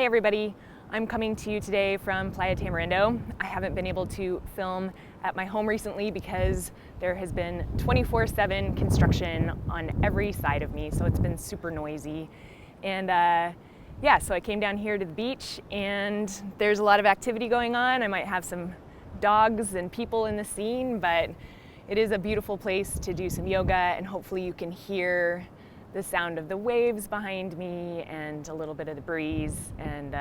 everybody, I'm coming to you today from Playa Tamarindo. I haven't been able to film at my home recently because there has been 24/7 construction on every side of me, so it's been super noisy. And so I came down here to the beach and there's a lot of activity going on. I might have some dogs and people in the scene, but it is a beautiful place to do some yoga, and hopefully you can hear the sound of the waves behind me and a little bit of the breeze. And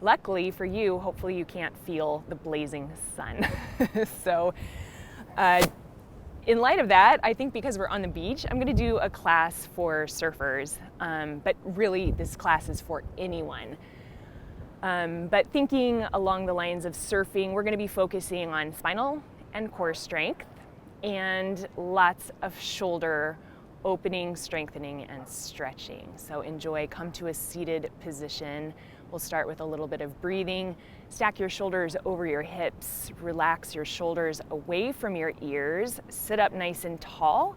luckily for you, hopefully you can't feel the blazing sun. So in light of that, I think because we're on the beach, I'm gonna do a class for surfers, but really this class is for anyone. But thinking along the lines of surfing, we're gonna be focusing on spinal and core strength and lots of shoulder opening, strengthening, and stretching. So enjoy, come to a seated position. We'll start with a little bit of breathing. Stack your shoulders over your hips, relax your shoulders away from your ears, sit up nice and tall,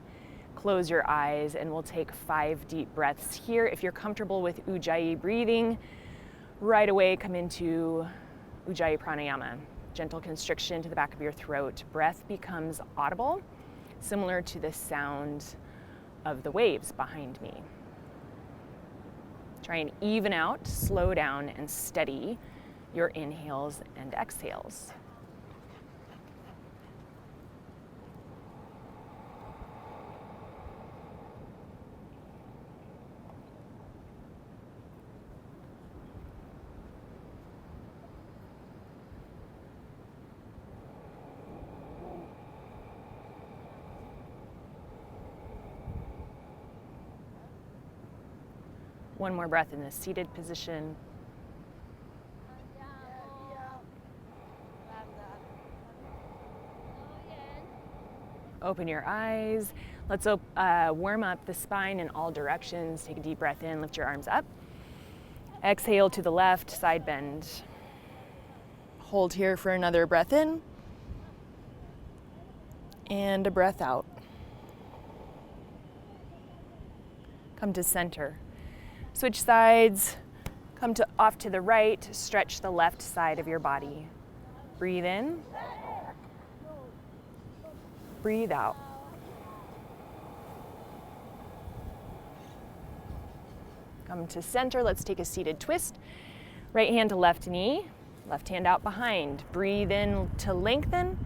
close your eyes, and we'll take 5 deep breaths here. If you're comfortable with Ujjayi breathing, right away come into Ujjayi Pranayama. Gentle constriction to the back of your throat. Breath becomes audible, similar to the sound of the waves behind me. Try and even out, slow down, and steady your inhales and exhales. One more breath in the seated position. Open your eyes. Let's warm up the spine in all directions. Take a deep breath in, lift your arms up. Exhale to the left, side bend. Hold here for another breath in. And a breath out. Come to center. Switch sides, come off to the right, stretch the left side of your body. Breathe in, breathe out. Come to center, let's take a seated twist. Right hand to left knee, left hand out behind. Breathe in to lengthen,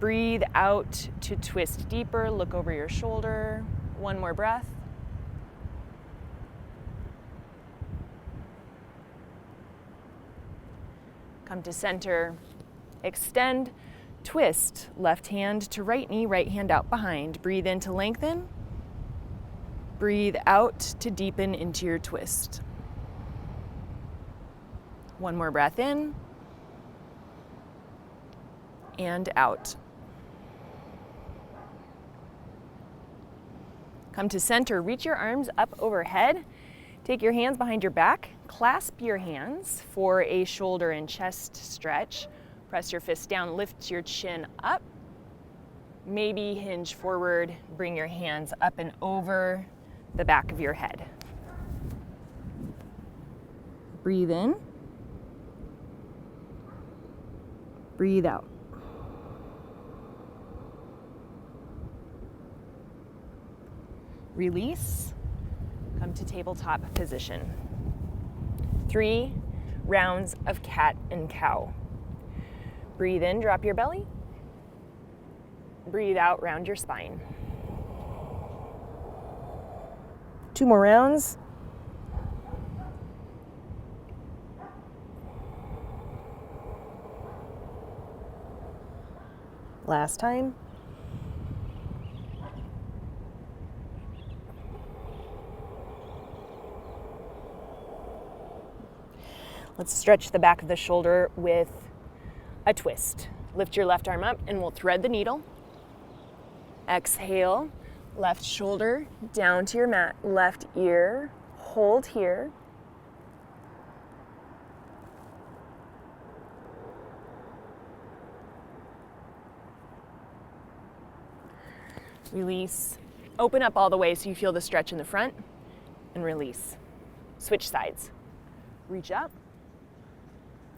breathe out to twist deeper, look over your shoulder. One more breath. Come to center, extend, twist, left hand to right knee, right hand out behind. Breathe in to lengthen, breathe out to deepen into your twist. One more breath in, and out. Come to center, reach your arms up overhead. Take your hands behind your back, clasp your hands for a shoulder and chest stretch. Press your fists down, lift your chin up. Maybe hinge forward, bring your hands up and over the back of your head. Breathe in. Breathe out. Release. Come to tabletop position. 3 rounds of cat and cow. Breathe in, drop your belly. Breathe out, round your spine. 2 more rounds. Last time. Let's stretch the back of the shoulder with a twist. Lift your left arm up and we'll thread the needle. Exhale, left shoulder down to your mat, left ear, hold here. Release. Open up all the way so you feel the stretch in the front and release. Switch sides. Reach up.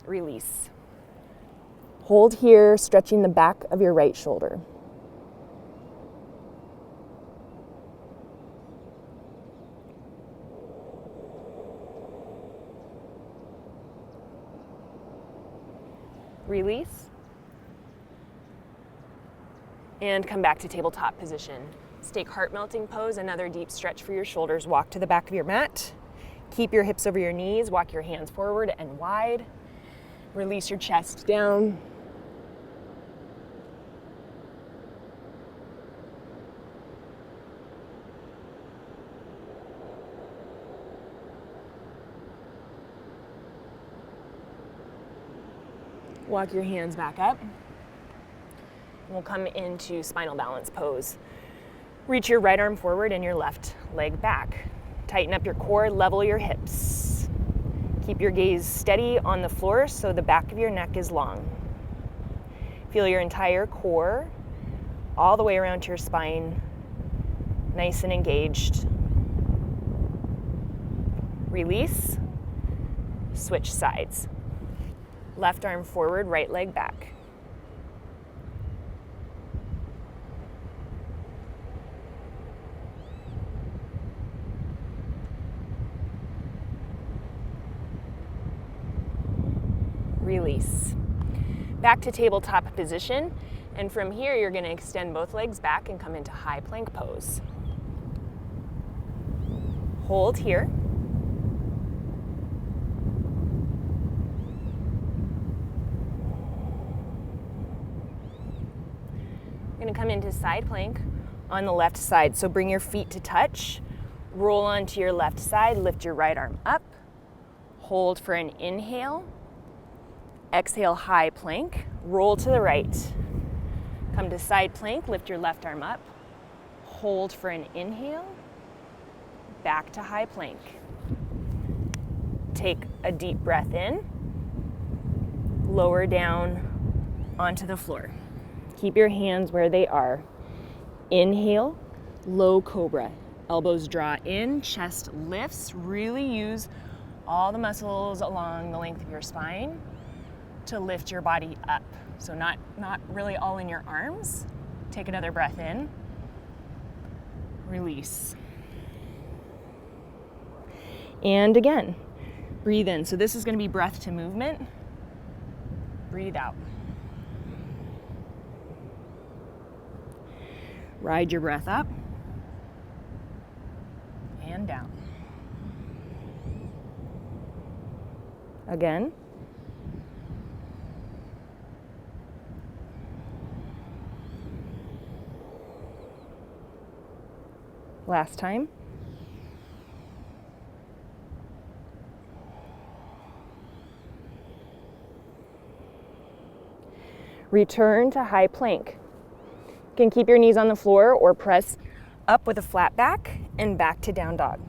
Release. Hold here, stretching the back of your right shoulder. Release. And come back to tabletop position. Let's take heart melting pose, another deep stretch for your shoulders. Walk to the back of your mat. Keep your hips over your knees, walk your hands forward and wide. Release your chest down. Walk your hands back up. We'll come into spinal balance pose. Reach your right arm forward and your left leg back. Tighten up your core, level your hips. Keep your gaze steady on the floor so the back of your neck is long. Feel your entire core all the way around to your spine, nice and engaged. Release. Switch sides. Left arm forward, right leg back. Release. Back to tabletop position, and from here you're going to extend both legs back and come into high plank pose. Hold here. You're going to come into side plank on the left side, so bring your feet to touch, roll onto your left side, lift your right arm up, hold for an inhale. Exhale, high plank, roll to the right. Come to side plank, lift your left arm up, hold for an inhale, back to high plank. Take a deep breath in, lower down onto the floor. Keep your hands where they are. Inhale, low cobra. Elbows draw in, chest lifts. Really use all the muscles along the length of your spine to lift your body up. So not really all in your arms. Take another breath in. Release. And again, breathe in. So this is going to be breath to movement. Breathe out. Ride your breath up and down. Again. Last time. Return to high plank. You can keep your knees on the floor or press up with a flat back and back to down dog.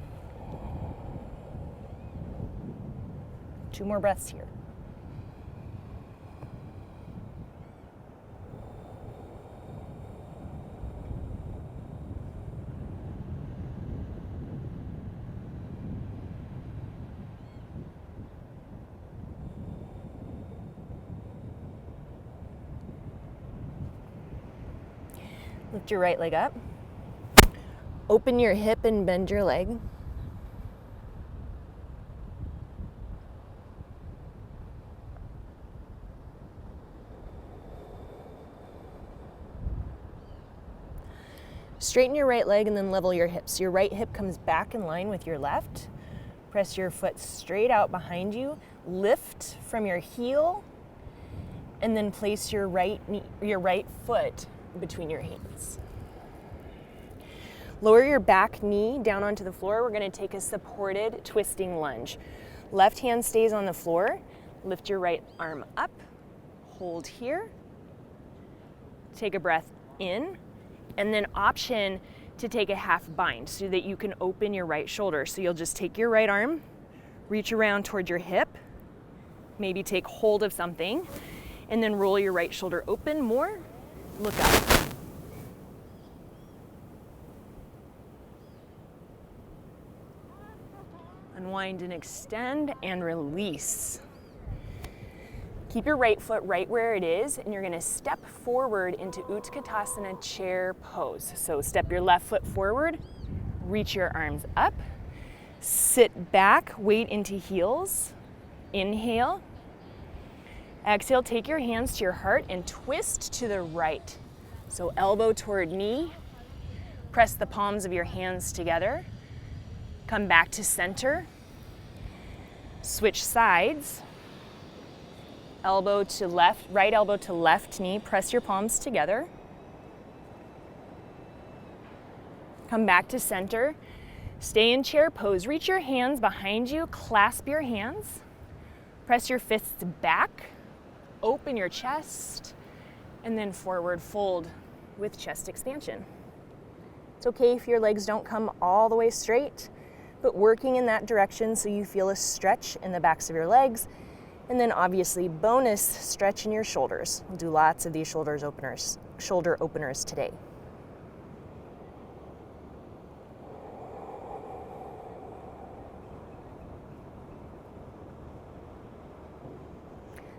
2 more breaths here. Lift your right leg up. Open your hip and bend your leg. Straighten your right leg and then level your hips. Your right hip comes back in line with your left. Press your foot straight out behind you. Lift from your heel and then place your right foot between your hands. Lower your back knee down onto the floor. We're going to take a supported twisting lunge. Left hand stays on the floor. Lift your right arm up. Hold here. Take a breath in. And then option to take a half bind so that you can open your right shoulder. So you'll just take your right arm, reach around toward your hip, maybe take hold of something, and then roll your right shoulder open more. Look up. Unwind and extend and release. Keep your right foot right where it is, and you're gonna step forward into Utkatasana chair pose. So step your left foot forward, reach your arms up, sit back, weight into heels, inhale. Exhale, take your hands to your heart and twist to the right. So elbow toward knee, press the palms of your hands together, come back to center, switch sides, elbow to left, right elbow to left knee, press your palms together. Come back to center, stay in chair pose, reach your hands behind you, clasp your hands, press your fists back, open your chest, and then forward fold with chest expansion. It's okay if your legs don't come all the way straight, but working in that direction so you feel a stretch in the backs of your legs, and then obviously bonus stretch in your shoulders. We'll do lots of these shoulder openers today.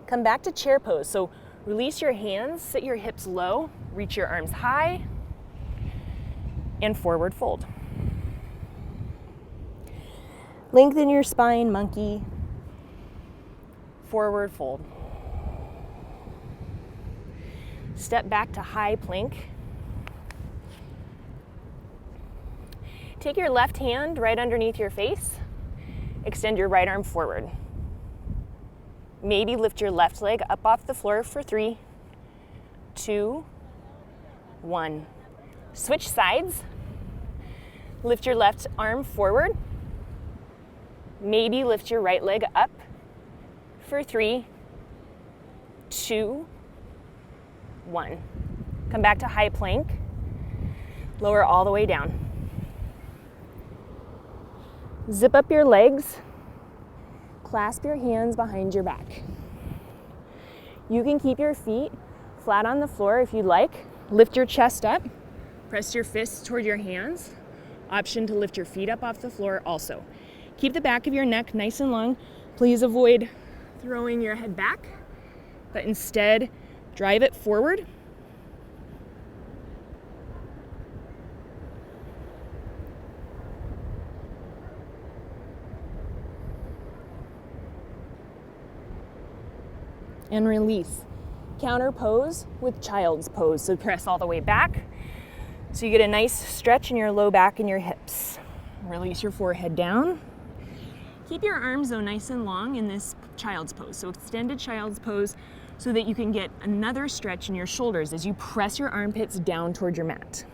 Come back to chair pose. So release your hands, sit your hips low, reach your arms high, and forward fold. Lengthen your spine, monkey. Forward fold. Step back to high plank. Take your left hand right underneath your face. Extend your right arm forward. Maybe lift your left leg up off the floor for 3, 2, 1. Switch sides. Lift your left arm forward. Maybe lift your right leg up for 3, 2, 1. Come back to high plank. Lower all the way down. Zip up your legs. Clasp your hands behind your back. You can keep your feet flat on the floor if you'd like. Lift your chest up. Press your fists toward your hands. Option to lift your feet up off the floor also. Keep the back of your neck nice and long. Please avoid throwing your head back, but instead drive it forward. And release. Counter pose with child's pose. So press all the way back so you get a nice stretch in your low back and your hips. Release your forehead down. Keep your arms though nice and long in this child's pose. So extended child's pose so that you can get another stretch in your shoulders as you press your armpits down toward your mat.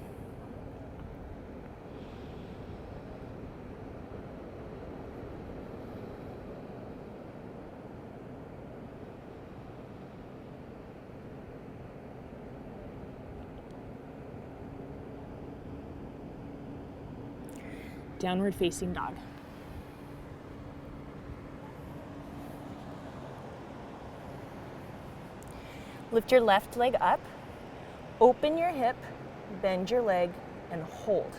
Downward facing dog. Lift your left leg up, open your hip, bend your leg, and hold.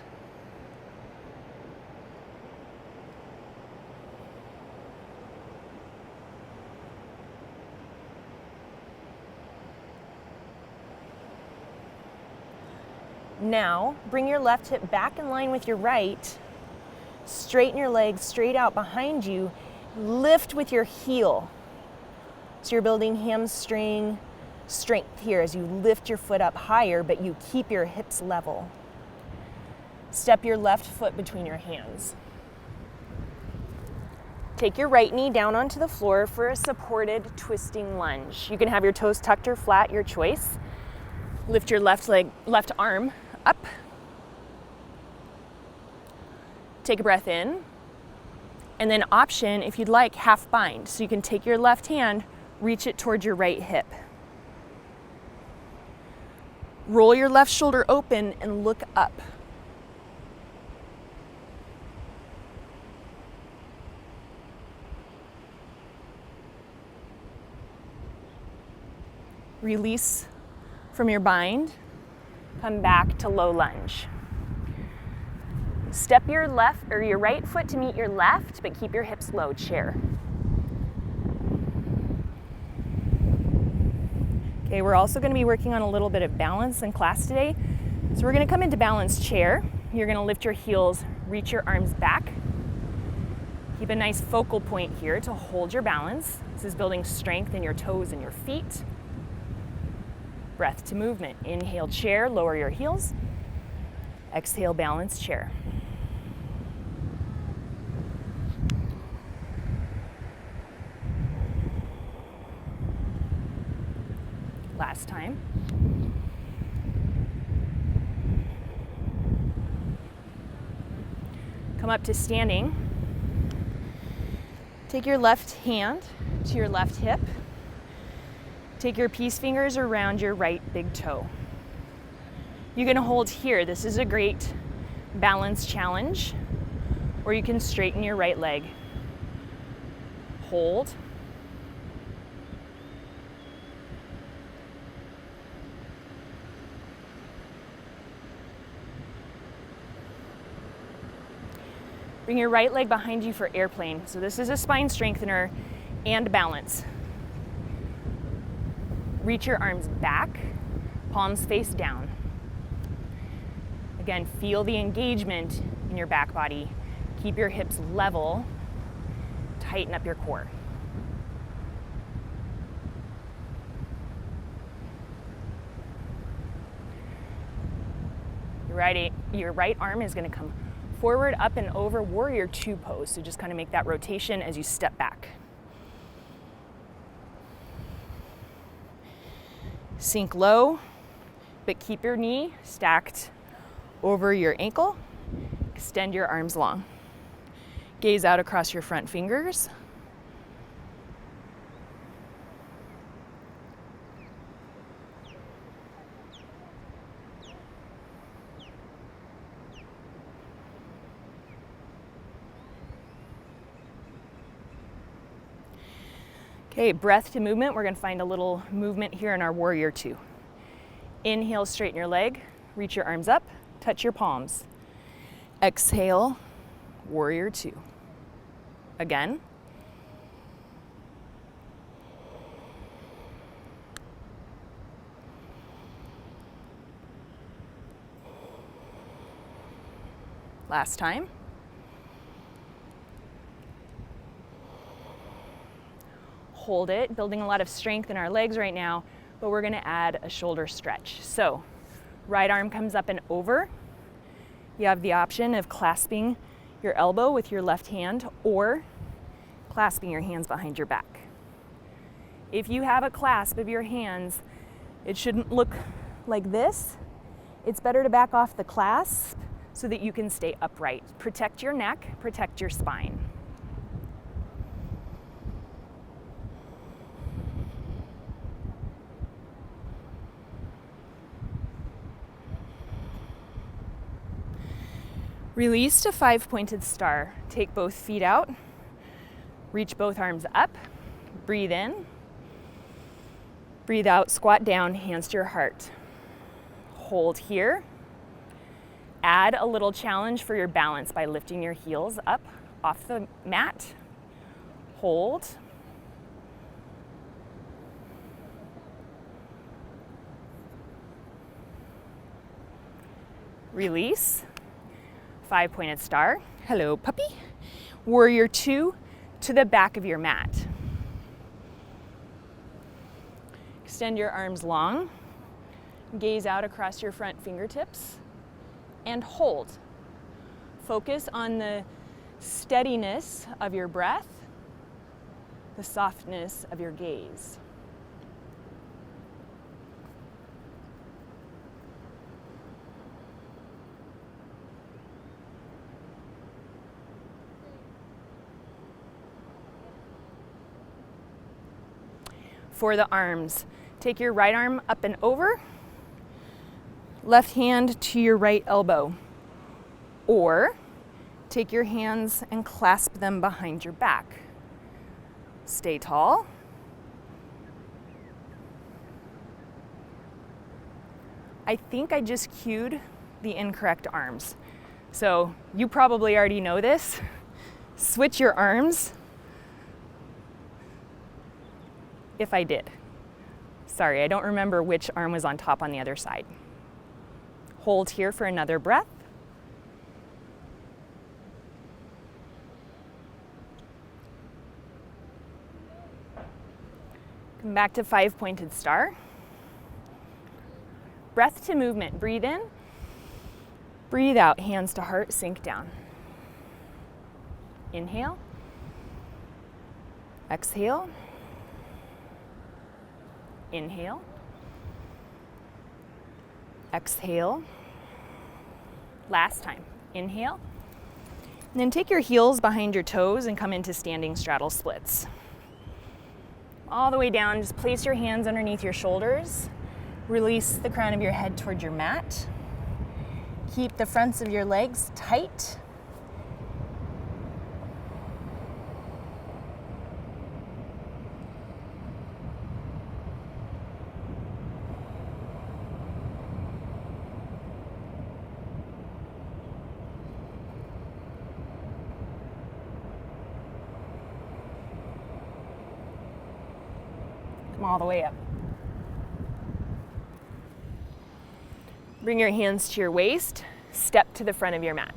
Now, bring your left hip back in line with your right. Straighten your legs straight out behind you. Lift with your heel. So you're building hamstring strength here as you lift your foot up higher, but you keep your hips level. Step your left foot between your hands. Take your right knee down onto the floor for a supported twisting lunge. You can have your toes tucked or flat, your choice. Lift your left arm up. Take a breath in, and then option, if you'd like, half bind. So you can take your left hand, reach it towards your right hip. Roll your left shoulder open and look up. Release from your bind, come back to low lunge. Step your right foot to meet your left, but keep your hips low, chair. Okay, we're also going to be working on a little bit of balance in class today. So we're going to come into balanced chair. You're going to lift your heels, reach your arms back. Keep a nice focal point here to hold your balance. This is building strength in your toes and your feet. Breath to movement. Inhale, chair, lower your heels. Exhale, balanced chair. Last time. Come up to standing. Take your left hand to your left hip. Take your peace fingers around your right big toe. You're going to hold here. This is a great balance challenge. Or you can straighten your right leg. Hold. Bring your right leg behind you for airplane. So this is a spine strengthener and balance. Reach your arms back, palms face down. Again, feel the engagement in your back body. Keep your hips level. Tighten up your core. Your right arm is going to come forward, up and over, warrior two pose. So just kind of make that rotation as you step back. Sink low, but keep your knee stacked over your ankle. Extend your arms long. Gaze out across your front fingers. Okay, breath to movement. We're going to find a little movement here in our warrior two. Inhale, straighten your leg, reach your arms up, touch your palms. Exhale, warrior two. Again. Last time. Hold it, building a lot of strength in our legs right now, but we're going to add a shoulder stretch. So, right arm comes up and over. You have the option of clasping your elbow with your left hand or clasping your hands behind your back. If you have a clasp of your hands, it shouldn't look like this. It's better to back off the clasp so that you can stay upright. Protect your neck, protect your spine. Release to five-pointed star. Take both feet out. Reach both arms up. Breathe in. Breathe out, squat down, hands to your heart. Hold here. Add a little challenge for your balance by lifting your heels up off the mat. Hold. Release. Five-pointed star. Hello, puppy. Warrior two to the back of your mat. Extend your arms long. Gaze out across your front fingertips and hold. Focus on the steadiness of your breath, the softness of your gaze. For the arms, take your right arm up and over, left hand to your right elbow, or take your hands and clasp them behind your back. Stay tall. I think I just cued the incorrect arms. So you probably already know this. Switch your arms if I did. Sorry, I don't remember which arm was on top on the other side. Hold here for another breath. Come back to 5-pointed star. Breath to movement. Breathe in. Breathe out. Hands to heart. Sink down. Inhale. Exhale. Inhale. Exhale. Last time. Inhale. And then take your heels behind your toes and come into standing straddle splits. All the way down, just place your hands underneath your shoulders. Release the crown of your head toward your mat. Keep the fronts of your legs tight. All the way up. Bring your hands to your waist, step to the front of your mat.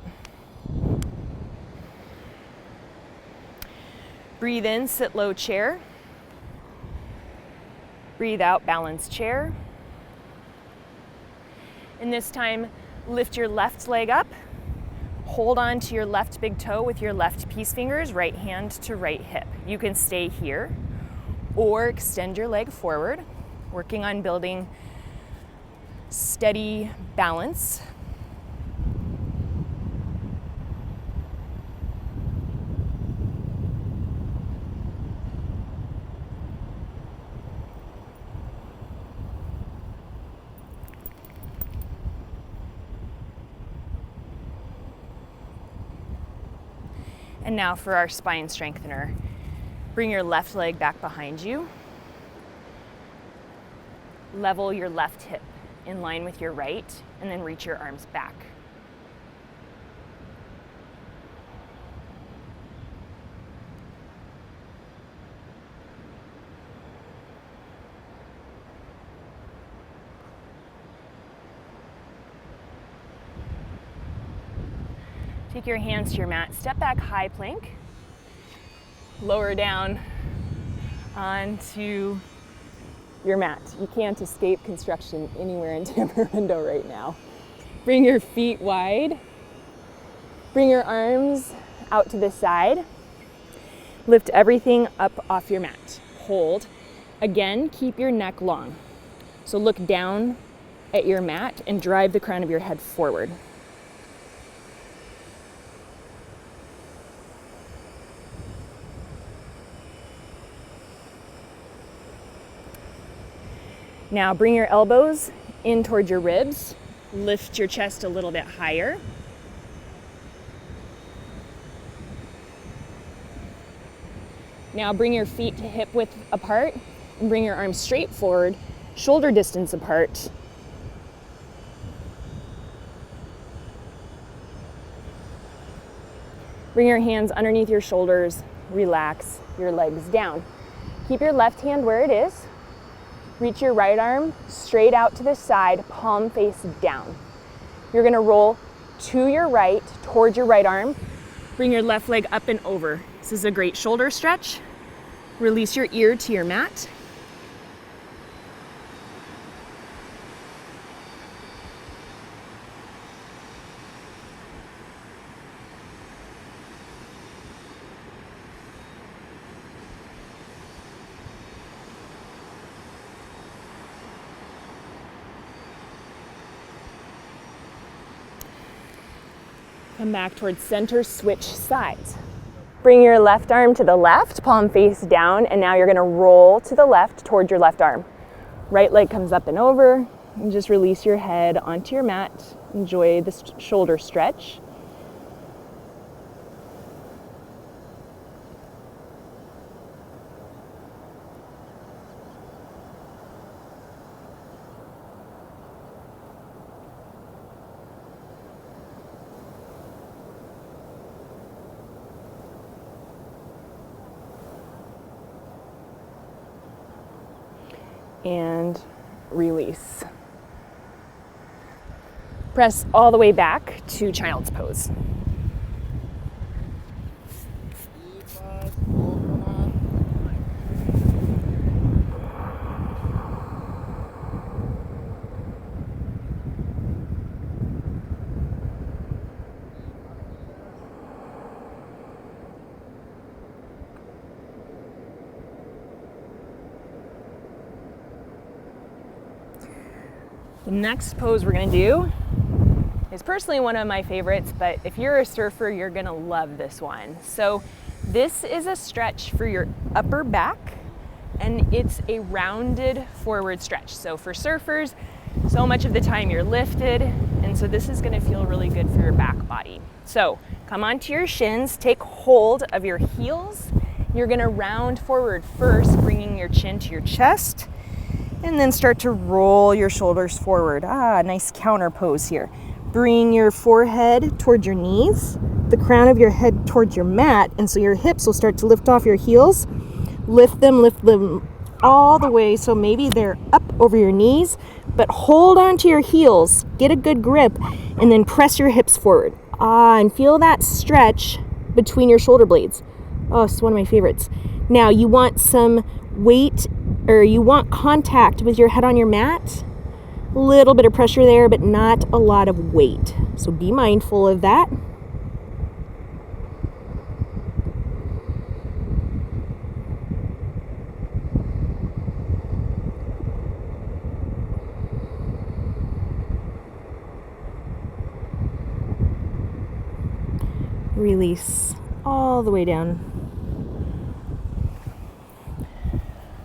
Breathe in, sit low chair. Breathe out, balance chair. And this time, lift your left leg up. Hold on to your left big toe with your left peace fingers, right hand to right hip. You can stay here or extend your leg forward, working on building steady balance. And now for our spine strengthener. Bring your left leg back behind you. Level your left hip in line with your right, and then reach your arms back. Take your hands to your mat, step back high plank, lower down onto your mat. You can't escape construction anywhere in Tamarindo right now. Bring your feet wide. Bring your arms out to the side. Lift everything up off your mat. Hold. Again, keep your neck long. So look down at your mat and drive the crown of your head forward. Now bring your elbows in towards your ribs. Lift your chest a little bit higher. Now bring your feet to hip width apart and bring your arms straight forward, shoulder distance apart. Bring your hands underneath your shoulders, relax your legs down. Keep your left hand where it is. Reach your right arm straight out to the side, palm face down. You're gonna roll to your right, towards your right arm. Bring your left leg up and over. This is a great shoulder stretch. Release your ear to your mat. Come back towards center, switch sides. Bring your left arm to the left, palm face down, and now you're gonna roll to the left towards your left arm. Right leg comes up and over, and just release your head onto your mat. Enjoy the shoulder stretch. and release. Press all the way back to child's pose. The next pose we're gonna do is personally one of my favorites, but if you're a surfer, you're gonna love this one. So this is a stretch for your upper back, and it's a rounded forward stretch. So for surfers, so much of the time you're lifted, and so this is gonna feel really good for your back body. So come onto your shins, take hold of your heels. You're gonna round forward first, bringing your chin to your chest, and then start to roll your shoulders forward. Nice counter pose here. Bring your forehead towards your knees, the crown of your head towards your mat, and so your hips will start to lift off your heels. Lift them all the way, so maybe they're up over your knees, but hold on to your heels, get a good grip, and then press your hips forward. And feel that stretch between your shoulder blades. Oh, it's one of my favorites. Now you want some weight, or you want contact with your head on your mat. A little bit of pressure there, but not a lot of weight. So be mindful of that. Release all the way down.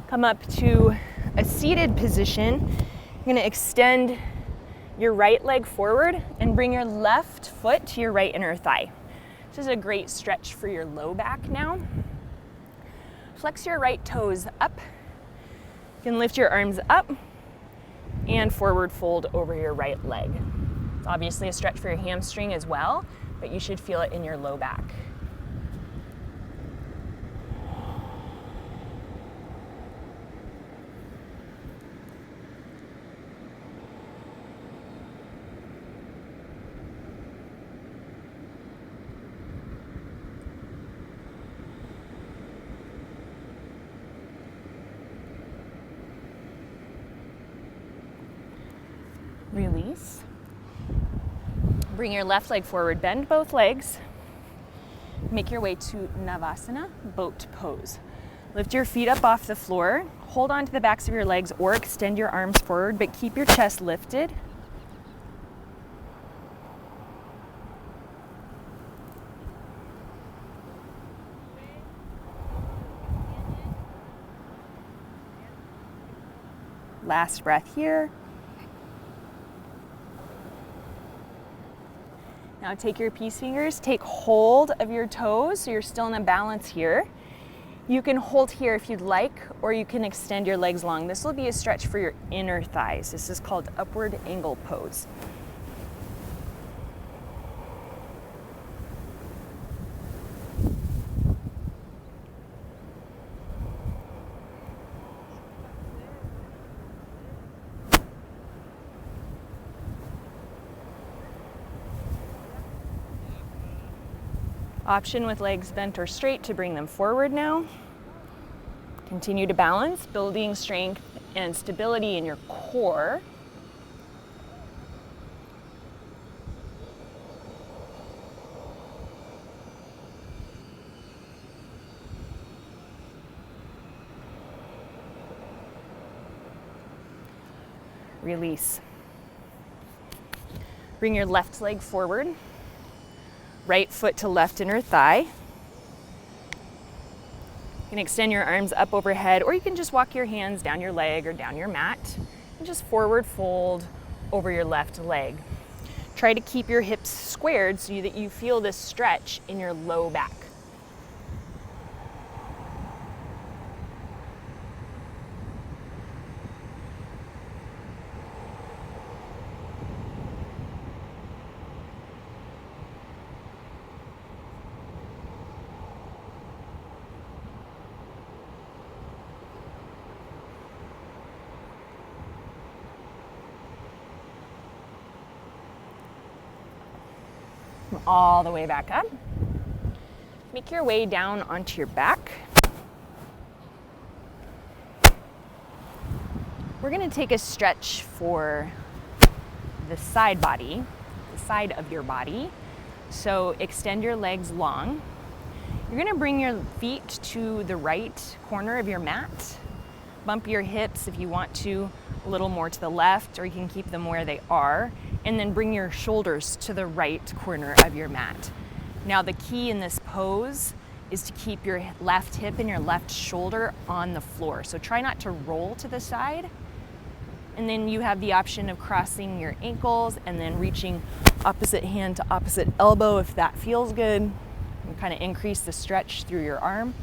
Come up to a seated position. You're gonna extend your right leg forward and bring your left foot to your right inner thigh. This is a great stretch for your low back now. Flex your right toes up. You can lift your arms up and forward fold over your right leg. It's obviously a stretch for your hamstring as well, but you should feel it in your low back. Release. Bring your left leg forward, bend both legs. Make your way to Navasana, boat pose. Lift your feet up off the floor. Hold on to the backs of your legs or extend your arms forward, but keep your chest lifted. Last breath here. Now take your peace fingers, take hold of your toes so you're still in a balance here. You can hold here if you'd like, or you can extend your legs long. This will be a stretch for your inner thighs. This is called upward angle pose. Option with legs bent or straight to bring them forward now. Continue to balance, building strength and stability in your core. Release. Bring your left leg forward. Right foot to left inner thigh. You can extend your arms up overhead, or you can just walk your hands down your leg or down your mat and just forward fold over your left leg. Try to keep your hips squared so that you feel this stretch in your low back. Come all the way back up. Make your way down onto your back. We're going to take a stretch for the side body, the side of your body. So extend your legs long. You're going to bring your feet to the right corner of your mat. Bump your hips if you want to, a little more to the left, or you can keep them where they are. And then bring your shoulders to the right corner of your mat. Now the key in this pose is to keep your left hip and your left shoulder on the floor. So try not to roll to the side. And then you have the option of crossing your ankles and then reaching opposite hand to opposite elbow if that feels good. And kind of increase the stretch through your arm.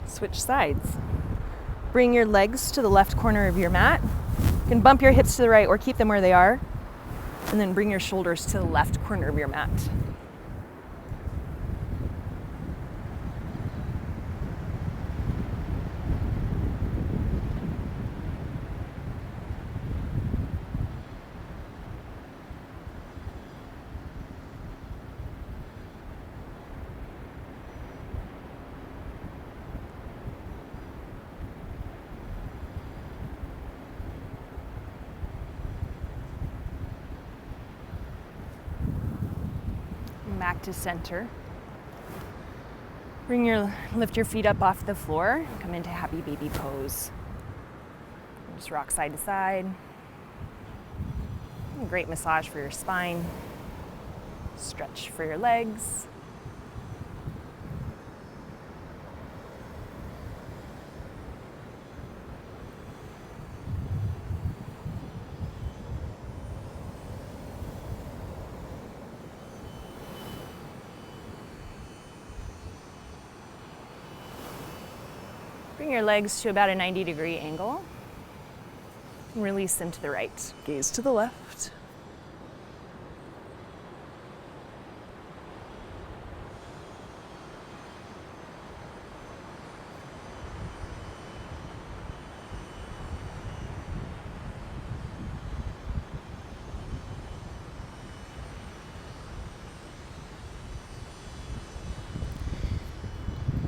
Switch sides. Bring your legs to the left corner of your mat. You can bump your hips to the right or keep them where they are. And then bring your shoulders to the left corner of your mat. Back to center. Lift your feet up off the floor. Come into happy baby pose. Just rock side to side. Great massage for your spine. Stretch for your legs. Bring your legs to about a 90-degree angle. Release them to the right. Gaze to the left.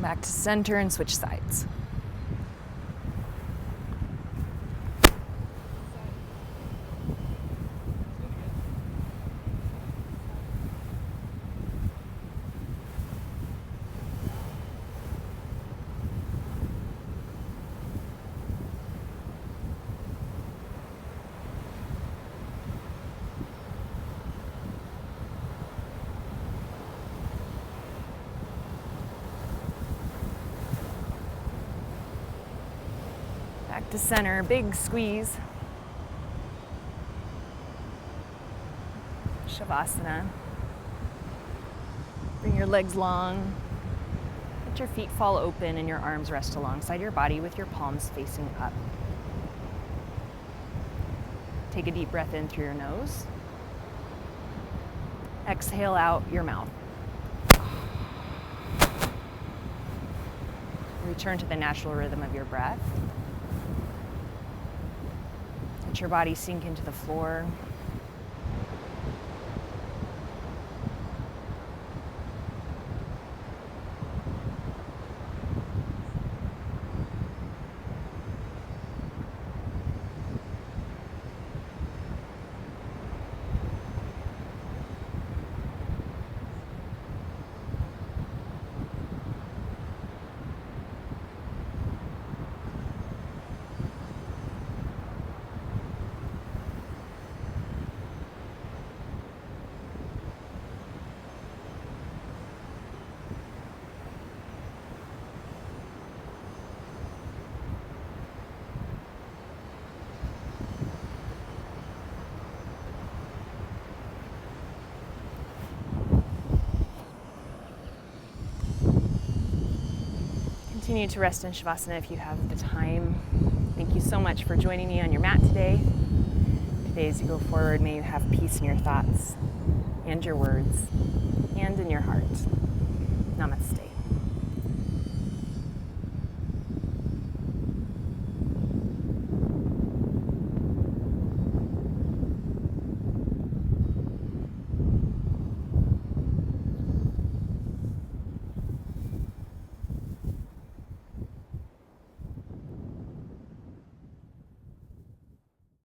Back to center and switch sides. Back to center, big squeeze. Shavasana. Bring your legs long. Let your feet fall open and your arms rest alongside your body with your palms facing up. Take a deep breath in through your nose. Exhale out your mouth. Return to the natural rhythm of your breath. Let your body sink into the floor. continue to rest in Shavasana if you have the time. Thank you so much for joining me on your mat today. Today, as you go forward, may you have peace in your thoughts and your words and in your heart. Namaste.